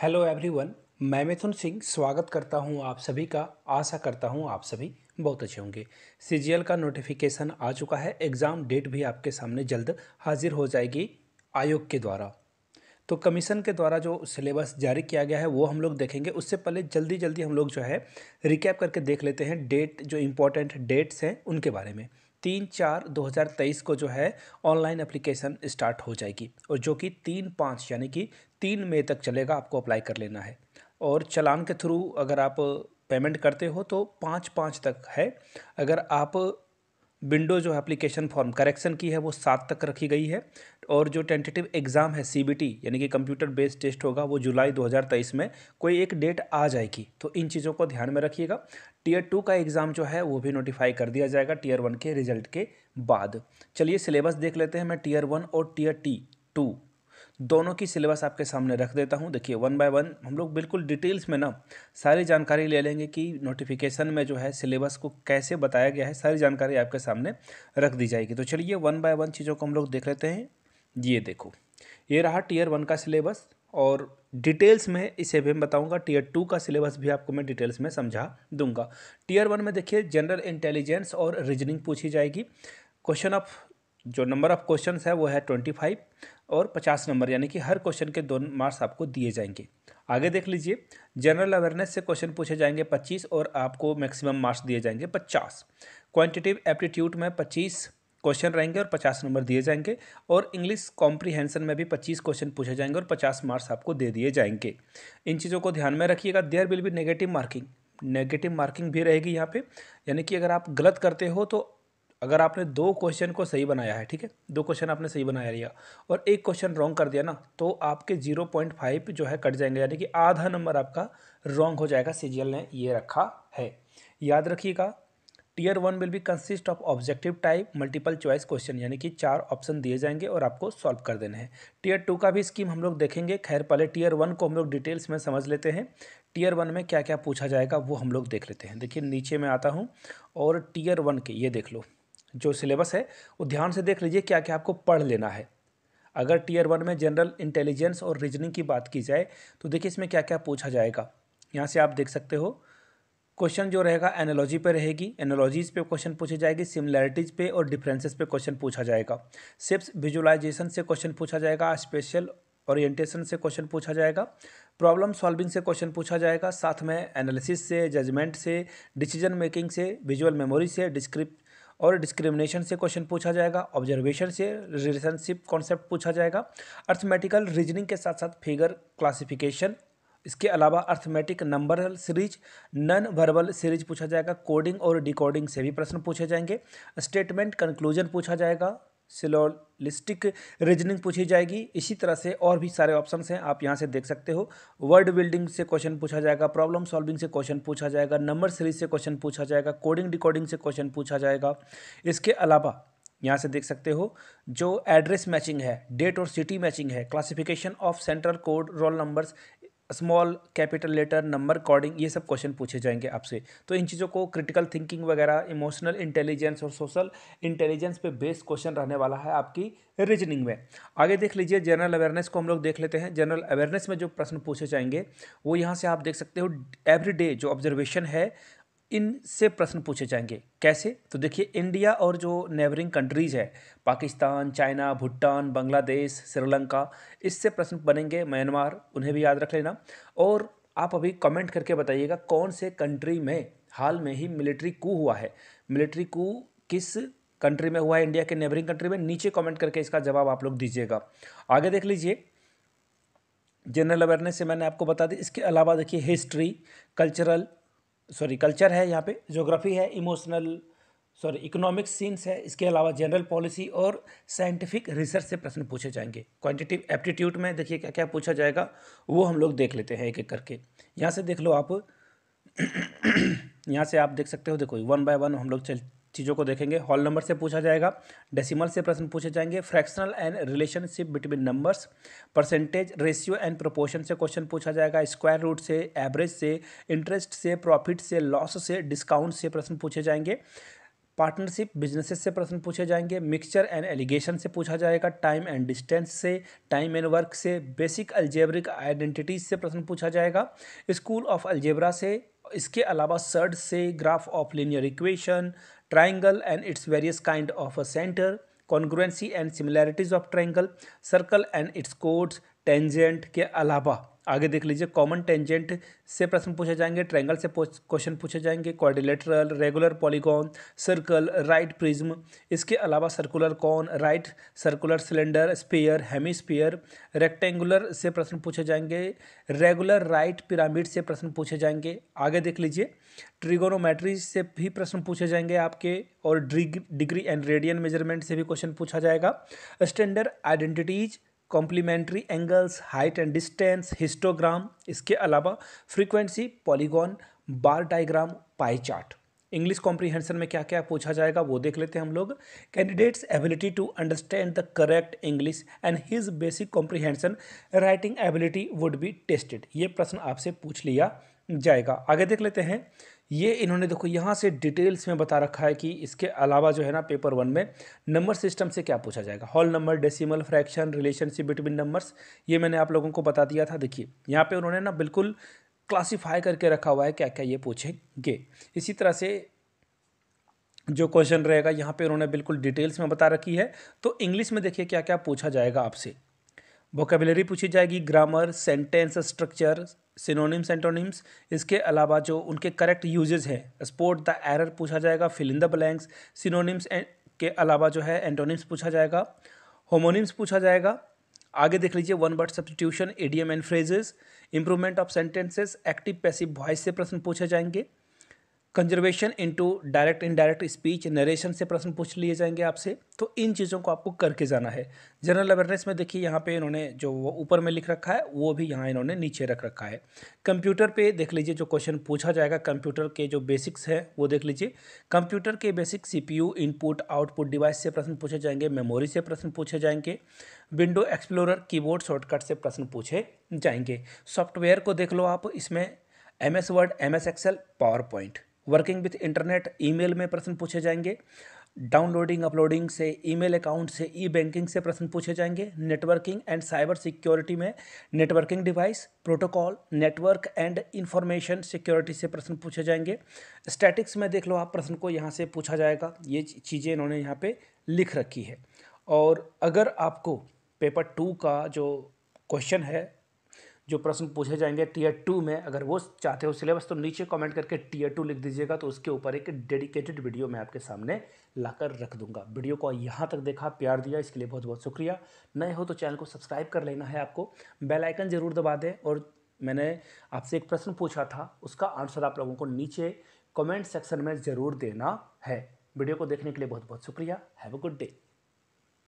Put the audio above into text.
Hello everyone. मैं मिथुन सिंह स्वागत करता हूं आप सभी का। आशा करता हूं आप सभी बहुत अच्छे होंगे। सीजीएल का नोटिफिकेशन आ चुका है। एग्ज़ाम डेट भी आपके सामने जल्द हाजिर हो जाएगी आयोग के द्वारा। तो कमीशन के द्वारा जो सिलेबस जारी किया गया है वो हम लोग देखेंगे। उससे पहले जल्दी जल्दी हम लोग जो है रिकैप करके देख लेते हैं डेट, जो इम्पोर्टेंट डेट्स हैं उनके बारे में। 3/4/2023 को जो है ऑनलाइन एप्लीकेशन स्टार्ट हो जाएगी और जो कि 3/5 यानी कि 3 मई तक चलेगा। आपको अप्लाई कर लेना है और चालान के थ्रू अगर आप पेमेंट करते हो तो 5/5 तक है। अगर आप विंडो जो एप्लीकेशन फॉर्म करेक्शन की है वो 7 तक रखी गई है। और जो टेंटेटिव एग्ज़ाम है सीबीटी यानी कि कंप्यूटर बेस्ड टेस्ट होगा वो जुलाई 2023 में कोई एक डेट आ जाएगी। तो इन चीज़ों को ध्यान में रखिएगा। टीयर 2 का एग्ज़ाम जो है वो भी नोटिफाई कर दिया जाएगा टीयर 1 के रिजल्ट के बाद। चलिए सिलेबस देख लेते हैं। मैं टीयर 1 और टीयर 2 दोनों की सिलेबस आपके सामने रख देता हूं। देखिए वन बाय वन हम लोग बिल्कुल डिटेल्स में ना सारी जानकारी ले लेंगे कि नोटिफिकेशन में जो है सिलेबस को कैसे बताया गया है। सारी जानकारी आपके सामने रख दी जाएगी। तो चलिए वन बाय वन चीज़ों को हम लोग देख लेते हैं। ये देखो, ये रहा टीयर 1 का सिलेबस और डिटेल्स में इसे भी मैं बताऊंगा। टीयर 2 का सिलेबस भी आपको मैं डिटेल्स में समझा दूंगा। टीयर 1 में देखिए जनरल इंटेलिजेंस और रीजनिंग पूछी जाएगी। क्वेश्चन ऑफ जो नंबर ऑफ क्वेश्चन है वो है 25 और 50 नंबर, यानी कि हर क्वेश्चन के 2 मार्क्स आपको दिए जाएंगे। आगे देख लीजिए, जनरल अवेयरनेस से क्वेश्चन पूछे जाएंगे 25 और आपको मैक्सिमम मार्क्स दिए जाएंगे 50। क्वांटिटेटिव एप्टीट्यूड में 25 क्वेश्चन रहेंगे और 50 नंबर दिए जाएंगे। और इंग्लिश कॉम्प्रीहेंशन में भी 25 क्वेश्चन पूछे जाएंगे और 50 मार्क्स आपको दे दिए जाएंगे। इन चीज़ों को ध्यान में रखिएगा। There will be negative marking भी रहेगी यहाँ पे, यानी कि अगर आप गलत करते हो तो अगर आपने 2 क्वेश्चन को सही बनाया है, ठीक है, 2 क्वेश्चन आपने सही बनाया लिया और एक क्वेश्चन रॉन्ग कर दिया ना, तो आपके 0.5 जो है कट जाएंगे, यानी कि आधा नंबर आपका रॉन्ग हो जाएगा। सीजीएल ने ये रखा है, याद रखिएगा। Tier 1 will be consist of objective type multiple choice question, यानी कि 4 ऑप्शन दिए जाएंगे और आपको सॉल्व कर देने हैं। टीयर 2 का भी स्कीम हम लोग देखेंगे। खैर पहले टीयर 1 को हम लोग डिटेल्स में समझ लेते हैं। टीयर 1 में क्या क्या पूछा जाएगा वो हम लोग देख लेते हैं। देखिए नीचे में आता हूँ और टीयर 1 के ये देख लो, जो सिलेबस है वो ध्यान से देख लीजिए क्या क्या आपको पढ़ लेना है। अगर टीयर 1 में जनरल इंटेलिजेंस और रीजनिंग की बात की जाए तो देखिए इसमें क्या क्या पूछा जाएगा। यहाँ से आप देख सकते हो क्वेश्चन जो रहेगा एनालॉजी पे रहेगी, एनालॉजीज पे क्वेश्चन पूछे जाएगी, सिमिलैरिटीज पे और डिफरेंसेस पे क्वेश्चन पूछा जाएगा। सिर्फ विजुअलाइजेशन से क्वेश्चन पूछा जाएगा, स्पेशल ओरिएंटेशन से क्वेश्चन पूछा जाएगा, प्रॉब्लम सॉल्विंग से क्वेश्चन पूछा जाएगा, साथ में एनालिसिस से, जजमेंट से, डिसीजन मेकिंग से, विजुअल मेमोरी से, डिस्क्रिमिनेशन से क्वेश्चन पूछा जाएगा, ऑब्जर्वेशन से रिलेशनशिप कॉन्सेप्ट पूछा जाएगा, अर्थमेटिकल रीजनिंग के साथ साथ फिगर क्लासिफिकेशन, इसके अलावा arithmetic numeral series, non verbal series पूछा जाएगा, कोडिंग और डिकोडिंग से भी प्रश्न पूछे जाएंगे, स्टेटमेंट कंक्लूजन पूछा जाएगा, सिलोलिस्टिक रीजनिंग पूछी जाएगी। इसी तरह से और भी सारे ऑप्शंस हैं, आप यहाँ से देख सकते हो। वर्ड बिल्डिंग से क्वेश्चन पूछा जाएगा, प्रॉब्लम सॉल्विंग से क्वेश्चन पूछा जाएगा, नंबर सीरीज से क्वेश्चन पूछा जाएगा, कोडिंग डिकोडिंग से क्वेश्चन पूछा जाएगा। इसके अलावा यहाँ से देख सकते हो जो एड्रेस मैचिंग है, डेट और सिटी मैचिंग है, classification of central code, roll numbers, small capital letter, number coding, ये सब क्वेश्चन पूछे जाएंगे आपसे। तो इन चीज़ों को क्रिटिकल थिंकिंग वगैरह, इमोशनल इंटेलिजेंस और सोशल इंटेलिजेंस पे बेस्ड क्वेश्चन रहने वाला है आपकी रीजनिंग में। आगे देख लीजिए, जनरल अवेयरनेस को हम लोग देख लेते हैं। जनरल अवेयरनेस में जो प्रश्न पूछे जाएंगे वो यहाँ से आप देख सकते हो। एवरीडे जो ऑब्जर्वेशन है इनसे प्रश्न पूछे जाएंगे। कैसे? तो देखिए इंडिया और जो नेबरिंग कंट्रीज़ है, पाकिस्तान, चाइना, भूटान, बांग्लादेश, श्रीलंका, इससे प्रश्न बनेंगे, म्यांमार, उन्हें भी याद रख लेना। और आप अभी कमेंट करके बताइएगा कौन से कंट्री में हाल में ही मिलिट्री कू हुआ है। मिलिट्री कू किस कंट्री में हुआ है, इंडिया के नेबरिंग कंट्री में? नीचे कमेंट करके इसका जवाब आप लोग दीजिएगा। आगे देख लीजिए, जनरल अवेयरनेस से मैंने आपको बता दी। इसके अलावा देखिए हिस्ट्री, कल्चर है, यहाँ पे ज्योग्राफी है, इकोनॉमिक्स सीन्स है। इसके अलावा जनरल पॉलिसी और साइंटिफिक रिसर्च से प्रश्न पूछे जाएंगे। क्वांटिटेटिव एप्टीट्यूड में देखिए क्या क्या पूछा जाएगा वो हम लोग देख लेते हैं एक एक करके। यहाँ से देख लो आप यहाँ से आप देख सकते हो। देखो वन बाय वन हम लोग चीज़ों को देखेंगे। होल नंबर से पूछा जाएगा, डेसिमल से प्रश्न पूछे जाएंगे, fractional and relationship between numbers, percentage, ratio and proportion से क्वेश्चन पूछा जाएगा, स्क्वायर रूट से, एवरेज से, इंटरेस्ट से, प्रॉफिट से, लॉस से, डिस्काउंट से प्रश्न पूछे जाएंगे, पार्टनरशिप बिजनेसेस से प्रश्न पूछे जाएंगे, मिक्सचर एंड एलिगेशन से पूछा जाएगा, टाइम एंड डिस्टेंस से, टाइम एंड वर्क से, बेसिक अलजेब्रिक आइडेंटिटीज से प्रश्न पूछा जाएगा, स्कूल ऑफ अलजेब्रा से, इसके अलावा सर्ड से, graph of linear equation, triangle and its various kind of a centre, congruency and similarities of triangle, circle and it's codes, tangent के अलावा आगे देख लीजिए कॉमन टेंजेंट से प्रश्न पूछे जाएंगे, ट्रायंगल से क्वेश्चन पूछे जाएंगे, quadrilateral, regular polygon, circle, right prism, इसके अलावा circular cone, right circular cylinder, sphere, hemisphere, rectangular से प्रश्न पूछे जाएंगे, रेगुलर राइट पिरामिड से प्रश्न पूछे जाएंगे। आगे देख लीजिए ट्रिगोनोमेट्री से भी प्रश्न पूछे जाएंगे आपके, और डिग्री एंड रेडियन मेजरमेंट से भी क्वेश्चन पूछा जाएगा, standard identities, complementary angles, height and distance, histogram, इसके अलावा frequency, polygon, bar diagram, pie chart. English comprehension में क्या क्या पूछा जाएगा वो देख लेते हैं हम लोग। Candidates ability to understand the correct English and his basic comprehension writing ability would be tested. ये प्रश्न आपसे पूछ लिया जाएगा। आगे देख लेते हैं। ये इन्होंने देखो यहाँ से डिटेल्स में बता रखा है कि इसके अलावा जो है ना पेपर 1 में नंबर सिस्टम से क्या पूछा जाएगा, whole number, decimal, fraction, relationship between numbers, ये मैंने आप लोगों को बता दिया था। देखिए यहाँ पे उन्होंने ना बिल्कुल क्लासीफाई करके रखा हुआ है क्या क्या ये पूछेंगे। इसी तरह से जो क्वेश्चन रहेगा यहाँ पे उन्होंने बिल्कुल डिटेल्स में बता रखी है। तो इंग्लिश में देखिए क्या क्या पूछा जाएगा आपसे। वोकेबलरी पूछी जाएगी, grammar, sentence structure, synonyms antonyms, इसके अलावा जो उनके करेक्ट यूजेस हैं, स्पॉट द एरर पूछा जाएगा, fill in the blanks, synonyms के अलावा जो है एंटोनिम्स पूछा जाएगा, होमोनिम्स पूछा जाएगा। आगे देख लीजिए one word substitution, idiom and phrases, improvement of sentences, active passive voice से प्रश्न पूछे जाएंगे, conservation into direct indirect speech, narration से प्रश्न पूछ लिए जाएंगे आपसे। तो इन चीज़ों को आपको करके जाना है। जनरल अवेयरनेस में देखिए यहाँ पे इन्होंने जो वो ऊपर में लिख रखा है वो भी यहाँ इन्होंने नीचे रख रखा है। कंप्यूटर पे देख लीजिए जो क्वेश्चन पूछा जाएगा, कंप्यूटर के जो बेसिक्स है वो देख लीजिए। कंप्यूटर के basic CPU, input output device से प्रश्न पूछे जाएंगे, मेमोरी से प्रश्न पूछे जाएंगे, विंडो एक्सप्लोरर, कीबोर्ड शॉर्टकट से प्रश्न पूछे जाएंगे। सॉफ्टवेयर को देख लो आप, इसमें MS word, MS excel, PowerPoint, working with internet, email में प्रश्न पूछे जाएंगे, डाउनलोडिंग अपलोडिंग से, ईमेल अकाउंट से, ई बैंकिंग से प्रश्न पूछे जाएंगे, नेटवर्किंग एंड साइबर सिक्योरिटी में networking device, protocol, network and information security से प्रश्न पूछे जाएंगे। स्टैटिक्स में देख लो आप, प्रश्न को यहाँ से पूछा जाएगा। ये चीज़ें इन्होंने यहाँ पे लिख रखी है। और अगर आपको पेपर 2 का जो क्वेश्चन है, जो प्रश्न पूछे जाएंगे टीयर 2 में, अगर वो चाहते हो सिलेबस, तो नीचे कमेंट करके टीयर 2 लिख दीजिएगा, तो उसके ऊपर एक डेडिकेटेड वीडियो मैं आपके सामने लाकर रख दूंगा। वीडियो को यहाँ तक देखा, प्यार दिया, इसके लिए बहुत बहुत शुक्रिया। नए हो तो चैनल को सब्सक्राइब कर लेना है आपको, बेल आइकन जरूर दबा दें। और मैंने आपसे एक प्रश्न पूछा था, उसका आंसर आप लोगों को नीचे कमेंट सेक्शन में ज़रूर देना है। वीडियो को देखने के लिए बहुत बहुत शुक्रिया। Have a good day.